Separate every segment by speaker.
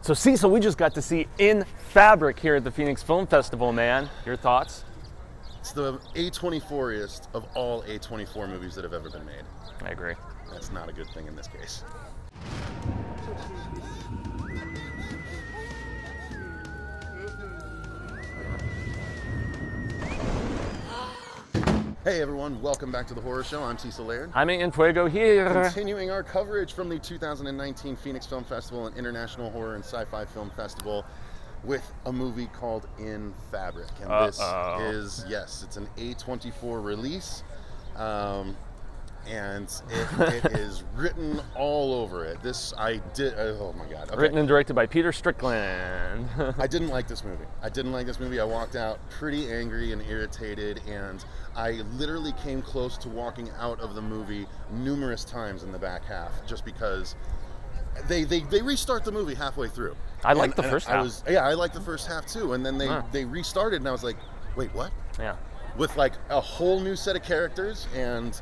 Speaker 1: So Cecil, we just got to see In Fabric here at the Phoenix Film Festival, man. Your thoughts?
Speaker 2: It's the A24-iest of all A24 movies that have ever been made.
Speaker 1: I agree.
Speaker 2: That's not a good thing in this case. Hey everyone, welcome back to the Horror Show. I'm Cecil Laird.
Speaker 1: Jaime and Fuego here.
Speaker 2: Continuing our coverage from the 2019 Phoenix Film Festival and International Horror and Sci-Fi Film Festival with a movie called In Fabric. And this is, yes, it's an A24 release. And it is written all over it. Oh my God. Okay.
Speaker 1: Written and directed by Peter Strickland.
Speaker 2: I didn't like this movie. I walked out pretty angry and irritated, and I literally came close to walking out of the movie numerous times in the back half, just because they restart the movie halfway through.
Speaker 1: I liked the first half.
Speaker 2: I liked the first half too, and then they restarted, and I was like, wait, what?
Speaker 1: Yeah.
Speaker 2: With like a whole new set of characters, and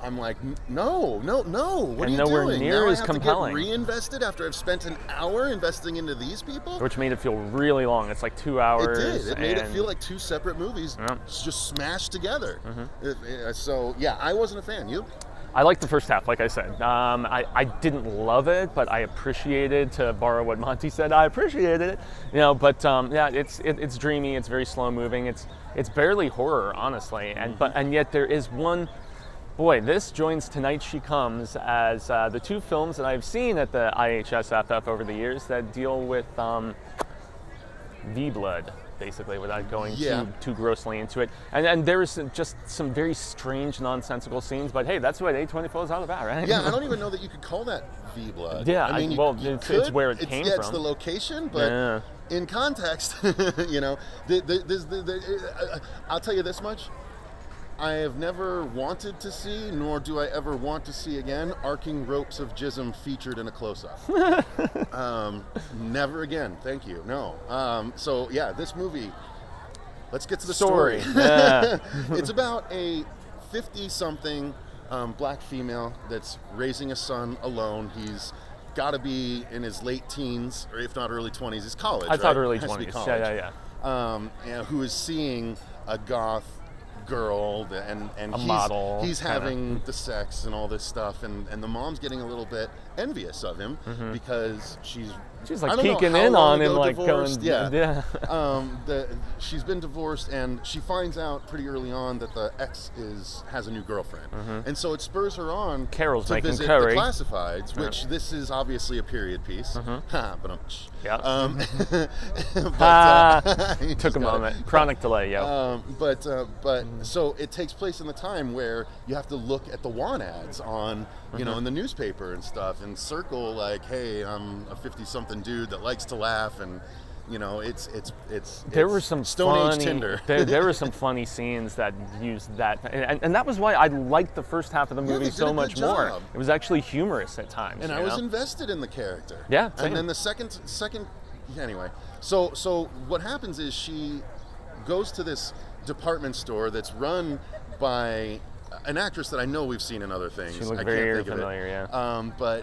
Speaker 2: I'm like, no, what are you doing?
Speaker 1: Near
Speaker 2: now
Speaker 1: as
Speaker 2: I have
Speaker 1: compelling.
Speaker 2: to get reinvested after I've spent an hour investing into these people?
Speaker 1: Which made it feel really long. It's like 2 hours.
Speaker 2: It did. It made it feel like two separate movies just smashed together. So, yeah, I wasn't a fan. You?
Speaker 1: I liked the first half, like I said. I didn't love it, but I appreciated, to borrow what Monty said, I appreciated it. You know, but yeah, it's dreamy. It's very slow moving. It's barely horror, honestly, and yet there is one. Boy, this joins Tonight She Comes as the two films that I've seen at the IHSFF over the years that deal with V-blood, basically, without going too grossly into it. And there is just some very strange, nonsensical scenes, but hey, that's what A24 is all about, right?
Speaker 2: Yeah, I don't even know that you could call that V-blood.
Speaker 1: Yeah,
Speaker 2: I mean,
Speaker 1: it's where it came from.
Speaker 2: It's the location, but in context, you know, I'll tell you this much. I have never wanted to see, nor do I ever want to see again, arcing ropes of jism featured in a close-up. Never again, thank you, no. So yeah, this movie, let's get to the story.
Speaker 1: Yeah.
Speaker 2: It's about a 50-something black female that's raising a son alone. He's got to be in his late teens, or if not early 20s. He's college,
Speaker 1: I thought
Speaker 2: right?
Speaker 1: early
Speaker 2: Has to be
Speaker 1: 20s,
Speaker 2: college.
Speaker 1: yeah.
Speaker 2: Who is seeing a goth girl, and he's having the sex and all this stuff, and the mom's getting a little bit envious of him because she's
Speaker 1: like peeking in on him, like
Speaker 2: divorced.
Speaker 1: going,
Speaker 2: she's been divorced, and she finds out pretty early on that the ex has a new girlfriend, and so it spurs her on
Speaker 1: Carol's
Speaker 2: to
Speaker 1: making
Speaker 2: visit
Speaker 1: curry.
Speaker 2: the classifieds, which this is obviously a period piece.
Speaker 1: Took a moment. Chronic delay, yo.
Speaker 2: So it takes place in the time where you have to look at the want ads on, you know, in the newspaper and stuff, and circle like, hey, I'm a 50-something dude that likes to laugh, and you know,
Speaker 1: there were some
Speaker 2: Stone Age Tinder.
Speaker 1: there were some funny scenes that used that, and that was why I liked the first half of the movie so much more. It was actually humorous at times,
Speaker 2: and I was invested in the character.
Speaker 1: Yeah, same.
Speaker 2: And then the second, anyway. So what happens is she goes to this department store that's run by an actress that I know we've seen in other things.
Speaker 1: She looked very familiar, yeah.
Speaker 2: But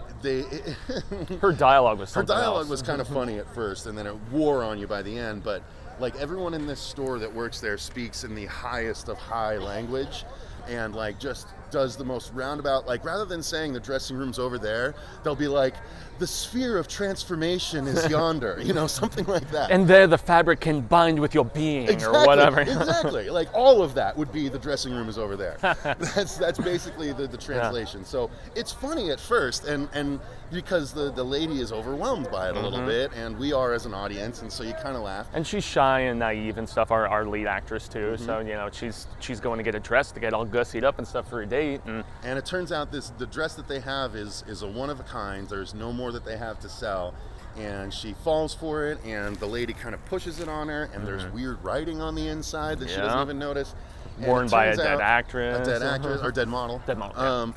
Speaker 1: her dialogue was
Speaker 2: something else. Was kind of funny at first, and then it wore on you by the end. But like everyone in this store that works there speaks in the highest of high language, and like just does the most roundabout, like rather than saying the dressing room's over there, they'll be like, the sphere of transformation is yonder, you know, something like that.
Speaker 1: And there the fabric can bind with your being, or whatever.
Speaker 2: Exactly, like all of that would be the dressing room is over there. That's basically the translation. Yeah. So it's funny at first, and because the lady is overwhelmed by it a little bit, and we are as an audience, and so you kind of laugh.
Speaker 1: And she's shy and naive and stuff, our lead actress too, so you know, she's going to get a dress to get all gussied up and stuff for a date. And
Speaker 2: it turns out the dress that they have is a one of a kind. There's no more that they have to sell, and she falls for it, and the lady kind of pushes it on her, and there's weird writing on the inside that she doesn't even notice.
Speaker 1: Worn by a dead actress.
Speaker 2: A dead actress, or dead model.
Speaker 1: Dead model,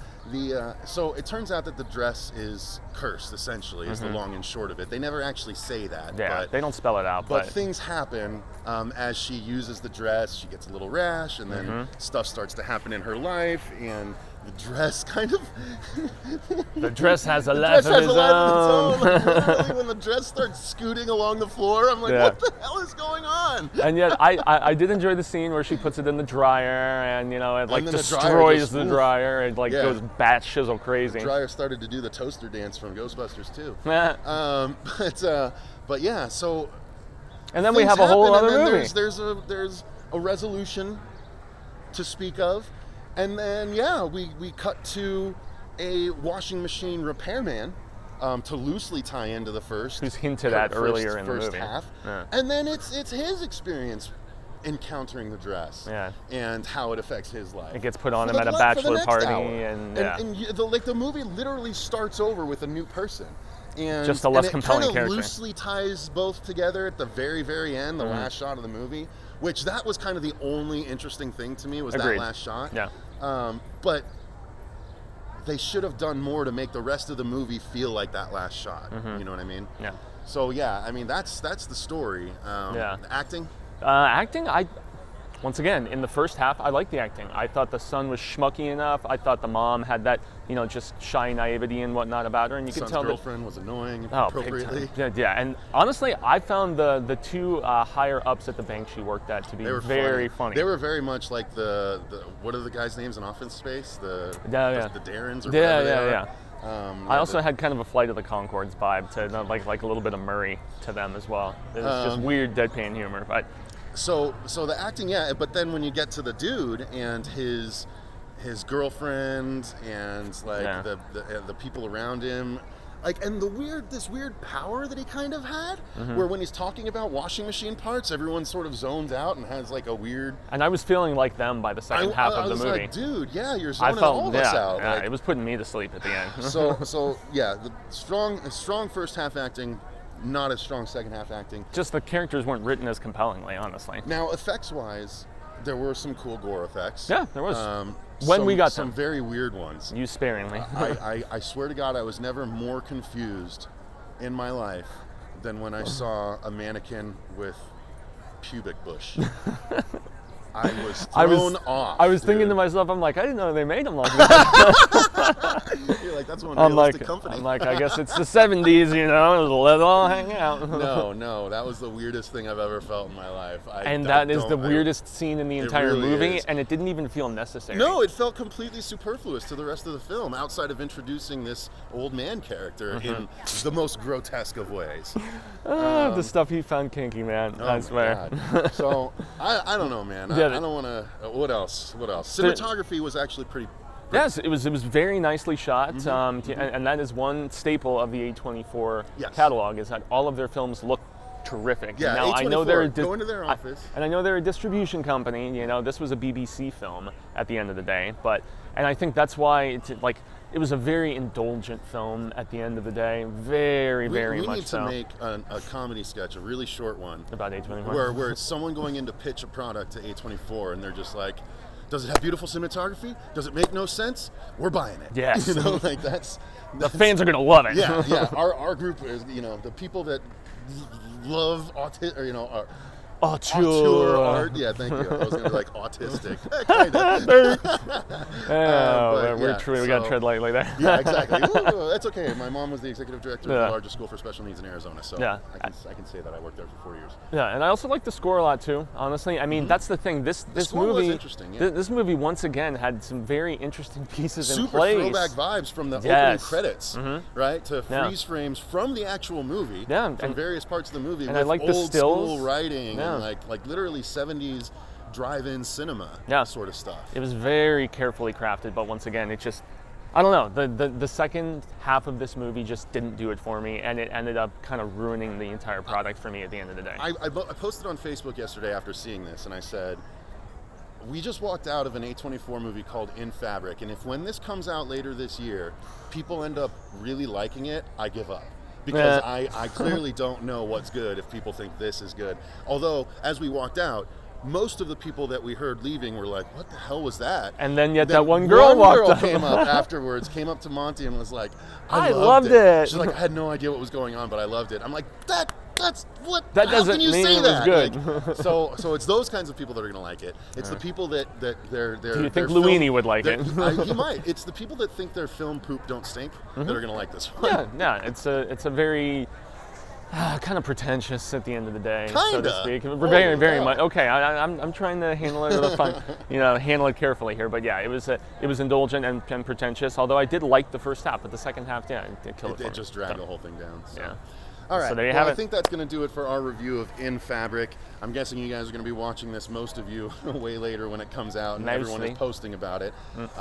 Speaker 2: so it turns out that the dress is cursed, essentially, is the long and short of it. They never actually say that.
Speaker 1: Yeah,
Speaker 2: but
Speaker 1: they don't spell it out.
Speaker 2: But things happen as she uses the dress. She gets a little rash, and then stuff starts to happen in her life, and the dress kind of...
Speaker 1: The dress has a life of its own.
Speaker 2: Like, literally, when the dress starts scooting along the floor, I'm like, what the hell is going on?
Speaker 1: And yet, I did enjoy the scene where she puts it in the dryer, and you know, it like destroys the dryer. It like goes bat shizzle crazy.
Speaker 2: The dryer started to do the toaster dance from Ghostbusters too. But yeah, so.
Speaker 1: And then we have a whole other movie.
Speaker 2: There's a resolution to speak of, and then we cut to a washing machine repairman to loosely tie into the first.
Speaker 1: Who's hinted at earlier in the movie.
Speaker 2: Half. And then it's his experience encountering the dress and how it affects his life.
Speaker 1: It gets put on him at a bachelor party, and
Speaker 2: the movie literally starts over with a new person. And,
Speaker 1: just a less compelling character.
Speaker 2: It kind of loosely ties both together at the very, very end, the last shot of the movie, which that was kind of the only interesting thing to me was that last shot.
Speaker 1: Yeah.
Speaker 2: But they should have done more to make the rest of the movie feel like that last shot. You know what I mean?
Speaker 1: Yeah.
Speaker 2: So yeah, I mean that's the story. The acting.
Speaker 1: Acting, once again, in the first half, I liked the acting. I thought the son was schmucky enough. I thought the mom had that, you know, just shy naivety and whatnot about her, and you could tell
Speaker 2: girlfriend was annoying appropriately.
Speaker 1: Yeah, and honestly, I found the two higher ups at the bank she worked at to be very funny.
Speaker 2: They were very much like the what are the guys' names in Office Space? The Darrens or whatever they are.
Speaker 1: I also had kind of a Flight of the Conchords vibe to like a little bit of Murray to them as well. It was just weird deadpan humor, but.
Speaker 2: So the acting, but then when you get to the dude and his girlfriend and like the people around him, like, and this weird power that he kind of had, where when he's talking about washing machine parts, everyone sort of zones out and has like a weird.
Speaker 1: And I was feeling like them by the second half of the movie.
Speaker 2: I was like, dude, you're zoning all of us out.
Speaker 1: Yeah,
Speaker 2: like,
Speaker 1: it was putting me to sleep at the end.
Speaker 2: The strong first half acting. Not as strong second half acting.
Speaker 1: Just the characters weren't written as compellingly, honestly.
Speaker 2: Now, effects-wise, there were some cool gore effects.
Speaker 1: Yeah, there was.
Speaker 2: We got some very weird ones.
Speaker 1: Used sparingly.
Speaker 2: I swear to God, I was never more confused in my life than when I saw a mannequin with pubic bush. I was thrown off.
Speaker 1: I was thinking to myself, I'm like, I didn't know they made them like that.
Speaker 2: You're like, that's one realistic company.
Speaker 1: I'm like, I guess it's the 70s, you know, let it all hang out.
Speaker 2: No, that was the weirdest thing I've ever felt in my life.
Speaker 1: That is the weirdest scene in the entire movie, and it didn't even feel necessary.
Speaker 2: No, it felt completely superfluous to the rest of the film, outside of introducing this old man character in the most grotesque of ways.
Speaker 1: The stuff he found kinky, man. I swear.
Speaker 2: So, I don't know, man. I don't want to. What else? Cinematography was actually pretty.
Speaker 1: Yes, it was very nicely shot, and that is one staple of the A24 catalog, is that all of their films look terrific.
Speaker 2: Yeah,
Speaker 1: now
Speaker 2: A24,
Speaker 1: I know they're
Speaker 2: go into their office.
Speaker 1: And I know they're a distribution company. You know, this was a BBC film at the end of the day, and I think that's why it was a very indulgent film at the end of the day. Very much so.
Speaker 2: We need to make a comedy sketch, a really short one.
Speaker 1: About A24?
Speaker 2: Where it's someone going in to pitch a product to A24, and they're just like, does it have beautiful cinematography? Does it make no sense? We're buying it.
Speaker 1: Yes.
Speaker 2: You know, like that's
Speaker 1: the fans are going to love it.
Speaker 2: Yeah. Our group is, you know, the people that love auteur art. Yeah, thank you. I was going to be like autistic. Kind of.
Speaker 1: We're true. We got to tread lightly there.
Speaker 2: Yeah, exactly. Ooh, that's okay. My mom was the executive director of the largest school for special needs in Arizona, so I can say that I worked there for 4 years.
Speaker 1: Yeah, and I also like the score a lot too. Honestly, I mean that's the thing. This movie was interesting. Yeah. This movie once again had some very interesting pieces in place.
Speaker 2: Super throwback vibes from the opening credits, right, to freeze frames from the actual movie, from various parts of the movie,
Speaker 1: and
Speaker 2: with
Speaker 1: I like
Speaker 2: old
Speaker 1: the stills.
Speaker 2: School writing and like literally 70s drive-in cinema sort of stuff.
Speaker 1: It was very carefully crafted, but once again, it just, I don't know, the second half of this movie just didn't do it for me, and it ended up kind of ruining the entire product for me at the end of the day.
Speaker 2: I posted on Facebook yesterday after seeing this, and I said, we just walked out of an A24 movie called In Fabric, and if when this comes out later this year, people end up really liking it, I give up. Because I clearly don't know what's good if people think this is good. Although, as we walked out, most of the people that we heard leaving were like, what the hell was that?
Speaker 1: And then that one girl walked up.
Speaker 2: Came up afterwards, came up to Monty and was like,
Speaker 1: I loved it.
Speaker 2: She's like, I had no idea what was going on, but I loved it. I'm like, that That's what.
Speaker 1: That
Speaker 2: how
Speaker 1: doesn't
Speaker 2: can you
Speaker 1: mean
Speaker 2: say
Speaker 1: it was
Speaker 2: that?
Speaker 1: good.
Speaker 2: Like, so it's those kinds of people that are going to like it. It's the people that they're.
Speaker 1: Do you think Luini would like it?
Speaker 2: He might. It's the people that think their film poop don't stink that are going to like this one.
Speaker 1: Yeah. It's a very kind of pretentious at the end of the day, so to speak. Very much. Okay, I'm trying to handle it with a fun, handle it carefully here. But yeah, it was indulgent and pretentious. Although I did like the first half, but the second half, yeah, it killed it for me.
Speaker 2: It just dragged the whole thing down. So.
Speaker 1: Yeah.
Speaker 2: All right.
Speaker 1: So there you have it.
Speaker 2: I think that's going to do it for our review of In Fabric. I'm guessing you guys are going to be watching this, most of you, way later when it comes out, and everyone is posting about it.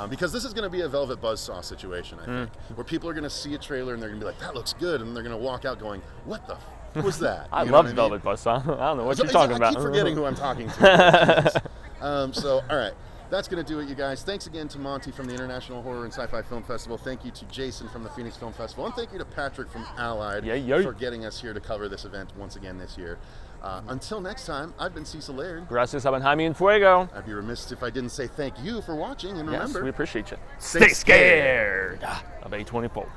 Speaker 2: Because this is going to be a Velvet Buzzsaw situation, I think, where people are going to see a trailer and they're going to be like, that looks good, and they're going to walk out going, what the f was that?
Speaker 1: I love Velvet Buzzsaw. I don't know what you're talking about.
Speaker 2: I keep forgetting who I'm talking to. So, all right. That's going to do it, you guys. Thanks again to Monty from the International Horror and Sci-Fi Film Festival. Thank you to Jason from the Phoenix Film Festival. And thank you to Patrick from Allied for getting us here to cover this event once again this year. Until next time, I've been Cecil Laird.
Speaker 1: Gracias a Jaime and Fuego.
Speaker 2: I'd be remiss if I didn't say thank you for watching. And remember,
Speaker 1: yes, we appreciate you. Stay scared of A24.